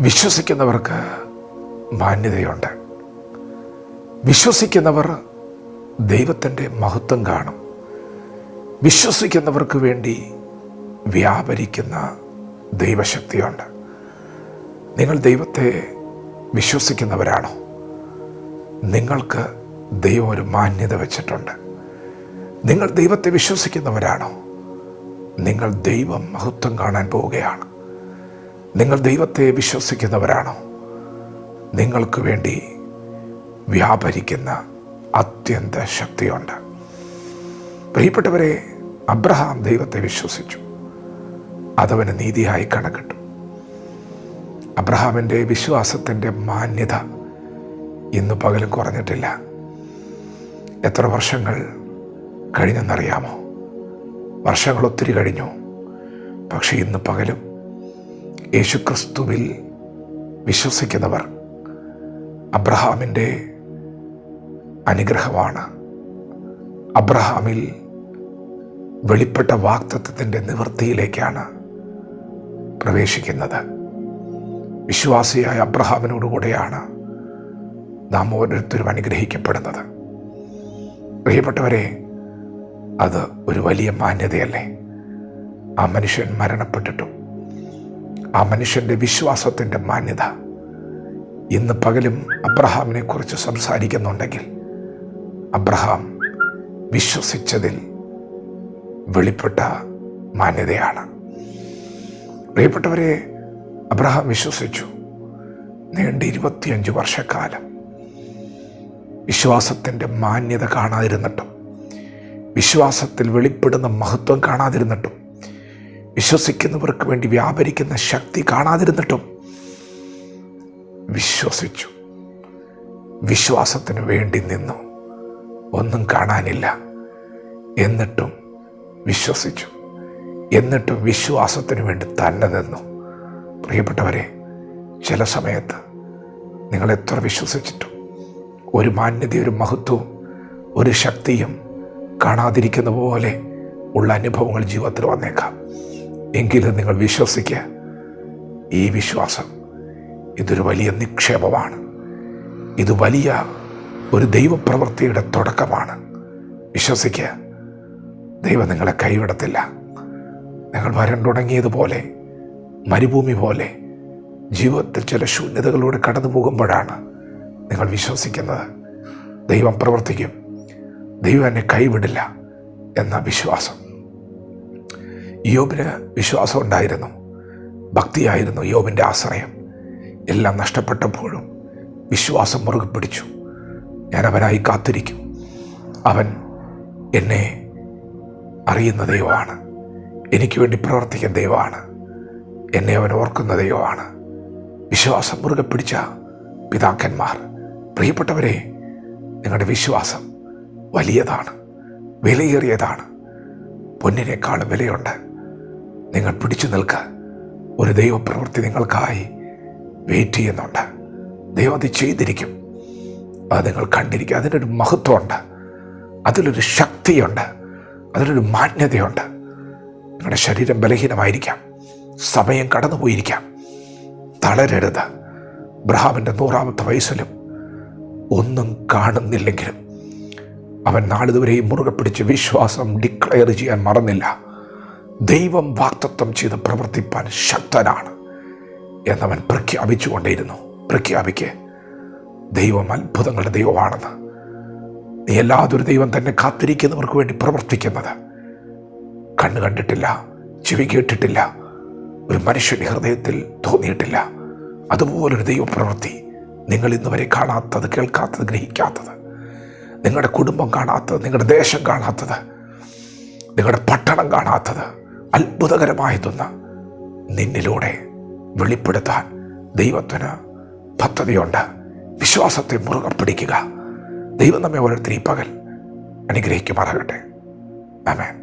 വിശ്വസിക്കുന്നവർക്ക് മാന്യതയുണ്ട്. വിശ്വസിക്കുന്നവർ ദൈവത്തിൻ്റെ മഹത്വം കാണും. വിശ്വസിക്കുന്നവർക്ക് വേണ്ടി വ്യാപരിക്കുന്ന ദൈവശക്തിയുണ്ട്. നിങ്ങൾ ദൈവത്തെ വിശ്വസിക്കുന്നവരാണോ? നിങ്ങൾക്ക് ദൈവം ഒരു മാന്യത വെച്ചിട്ടുണ്ട്. നിങ്ങൾ ദൈവത്തെ വിശ്വസിക്കുന്നവരാണോ? നിങ്ങൾ ദൈവം മഹത്വം കാണാൻ പോവുകയാണ്. നിങ്ങൾ ദൈവത്തെ വിശ്വസിക്കുന്നവരാണോ? നിങ്ങൾക്ക് വേണ്ടി വ്യാപരിക്കുന്ന അത്യന്ത ശക്തിയുണ്ട്. പ്രിയപ്പെട്ടവരെ, അബ്രഹാം ദൈവത്തെ വിശ്വസിച്ചു. അതവന് നീതിയായി കണക്കിട്ടു. അബ്രഹാമിൻ്റെ വിശ്വാസത്തിൻ്റെ മാന്യത ഇന്ന് പകലും കുറഞ്ഞിട്ടില്ല. എത്ര വർഷങ്ങൾ കഴിഞ്ഞെന്നറിയാമോ? വർഷങ്ങൾ ഒത്തിരി കഴിഞ്ഞു. പക്ഷേ ഇന്ന് പകലും യേശുക്രിസ്തുവിൽ വിശ്വസിക്കുന്നവർ അബ്രഹാമിൻ്റെ അനുഗ്രഹമാണ്. അബ്രഹാമിൽ വെളിപ്പെട്ട വാഗ്ദത്തത്തിൻ്റെ നിവൃത്തിയിലേക്കാണ് പ്രവേശിക്കുന്നത്. വിശ്വാസിയായ അബ്രഹാമിനോടുകൂടെയാണ് നാം ഓരോരുത്തരും അനുഗ്രഹിക്കപ്പെടുന്നത്. പ്രിയപ്പെട്ടവരെ, അത് ഒരു വലിയ മാന്യതയല്ലേ? ആ മനുഷ്യൻ മരണപ്പെട്ടിട്ടും ആ മനുഷ്യൻ്റെ വിശ്വാസത്തിൻ്റെ മാന്യത ഇന്ന് പകലും അബ്രഹാമിനെ കുറിച്ച് സംസാരിക്കുന്നുണ്ടെങ്കിൽ അബ്രഹാം വിശ്വസിച്ചതിൽ വെളിപ്പെട്ട മാന്യതയാണ്. പ്രിയപ്പെട്ടവരെ, അബ്രഹാം വിശ്വസിച്ചു. നീണ്ട 25 വർഷക്കാലം വിശ്വാസത്തിൻ്റെ മാന്യത കാണാതിരുന്നിട്ടും, വിശ്വാസത്തിൽ വെളിപ്പെടുന്ന മഹത്വം കാണാതിരുന്നിട്ടും, വിശ്വസിക്കുന്നവർക്ക് വേണ്ടി വ്യാപരിക്കുന്ന ശക്തി കാണാതിരുന്നിട്ടും വിശ്വസിച്ചു. വിശ്വാസത്തിന് വേണ്ടി നിന്നു. ഒന്നും കാണാനില്ല, എന്നിട്ടും വിശ്വസിച്ചു. എന്നിട്ടും വിശ്വാസത്തിന് വേണ്ടി തന്നെ നിന്നു. പ്രിയപ്പെട്ടവരെ, ചില സമയത്ത് നിങ്ങൾ എത്ര വിശ്വസിച്ചിട്ടും ഒരു മാന്യത, ഒരു മഹത്വവും ഒരു ശക്തിയും കാണാതിരിക്കുന്ന പോലെ ഉള്ള അനുഭവങ്ങൾ ജീവിതത്തിൽ വന്നേക്കാം. എങ്കിലും നിങ്ങൾ വിശ്വസിക്കുക. ഈ വിശ്വാസം ഇതൊരു വലിയ നിക്ഷേപമാണ്. ഇത് വലിയ ഒരു ദൈവപ്രവൃത്തിയുടെ തുടക്കമാണ്. വിശ്വസിക്കുക. ദൈവം നിങ്ങളെ കൈവിടത്തില്ല. നിങ്ങൾ വരണ്ടുടങ്ങിയതുപോലെ, മരുഭൂമി പോലെ ജീവിതത്തിൽ ചില ശൂന്യതകളിലൂടെ കടന്നു പോകുമ്പോഴാണ് നിങ്ങൾ വിശ്വസിക്കുന്നത്. ദൈവം പ്രവർത്തിക്കും, ദൈവം എന്നെ കൈവിടില്ല എന്ന വിശ്വാസം. യോബിന് വിശ്വാസം ഉണ്ടായിരുന്നു, ഭക്തിയായിരുന്നു യോബിൻ്റെ ആശ്രയം. എല്ലാം നഷ്ടപ്പെട്ടപ്പോഴും വിശ്വാസം മുറുകെ പിടിച്ചു. ഞാൻ അവനായി കാത്തിരിക്കും. അവൻ എന്നെ അറിയുന്ന ദൈവമാണ്, എനിക്ക് വേണ്ടി പ്രവർത്തിക്കുന്ന ദൈവമാണ്, എന്നെ അവൻ ഓർക്കുന്ന ദൈവമാണ്. വിശ്വാസം മുറുകെ പിടിച്ച പിതാക്കന്മാർ. പ്രിയപ്പെട്ടവരെ, നിങ്ങളുടെ വിശ്വാസം വലിയതാണ്, വിലയേറിയതാണ്. പൊന്നിനേക്കാളും വിലയുണ്ട്. നിങ്ങൾ പിടിച്ചു നിൽക്കുക. ഒരു ദൈവപ്രവൃത്തി നിങ്ങൾക്കായി വെയിറ്റ് ചെയ്യുന്നുണ്ട്. ദൈവം അത് ചെയ്തിരിക്കും. അത് നിങ്ങൾ കണ്ടിരിക്കുക. അതിനൊരു മഹത്വമുണ്ട്, അതിലൊരു ശക്തിയുണ്ട്, അതിലൊരു മാന്യതയുണ്ട്. നിങ്ങളുടെ ശരീരം ബലഹീനമായിരിക്കാം, സമയം കടന്നുപോയിരിക്കാം. തളരരുത്. അബ്രഹാമിൻ്റെ 100-ാമത്തെ വയസ്സിലും ഒന്നും കാണുന്നില്ലെങ്കിലും അവൻ നാളിതുവരെയും മുറുകെ പിടിച്ച് വിശ്വാസം ഡിക്ലെയർ ചെയ്യാൻ മറന്നില്ല. ദൈവം വാഗ്ദത്തം ചെയ്ത് പ്രവർത്തിപ്പാൻ ശക്തനാണ് എന്നവൻ പ്രഖ്യാപിച്ചുകൊണ്ടേയിരുന്നു. പ്രഖ്യാപിക്ക്. ദൈവം അത്ഭുതങ്ങളുടെ ദൈവമാണെന്ന്. നീ അല്ലാതൊരു ദൈവം തന്നെ കാത്തിരിക്കുന്നവർക്ക് വേണ്ടി പ്രവർത്തിക്കുന്നത് കണ്ണ് കണ്ടിട്ടില്ല, ചെവി കേട്ടിട്ടില്ല, ഒരു മനുഷ്യൻ്റെ ഹൃദയത്തിൽ തോന്നിയിട്ടില്ല. അതുപോലൊരു ദൈവപ്രവൃത്തി നിങ്ങൾ ഇന്നുവരെ കാണാത്തത്, കേൾക്കാത്തത്, ഗ്രഹിക്കാത്തത്, നിങ്ങളുടെ കുടുംബം കാണാത്തത്, നിങ്ങളുടെ ദേശം കാണാത്തത്, നിങ്ങളുടെ പട്ടണം കാണാത്തത്, അത്ഭുതകരമായതൊന്ന് നിന്നിലൂടെ വെളിപ്പെടുത്താൻ ദൈവത്തിന് പദ്ധതിയുണ്ട്. വിശ്വാസത്തെ മുറുകെ പിടിക്കുക. ദൈവം നമ്മെ ഓരോരുത്തരും ഈ പകൽ അനുഗ്രഹിക്കുമാറാകട്ടെ. ആമേൻ.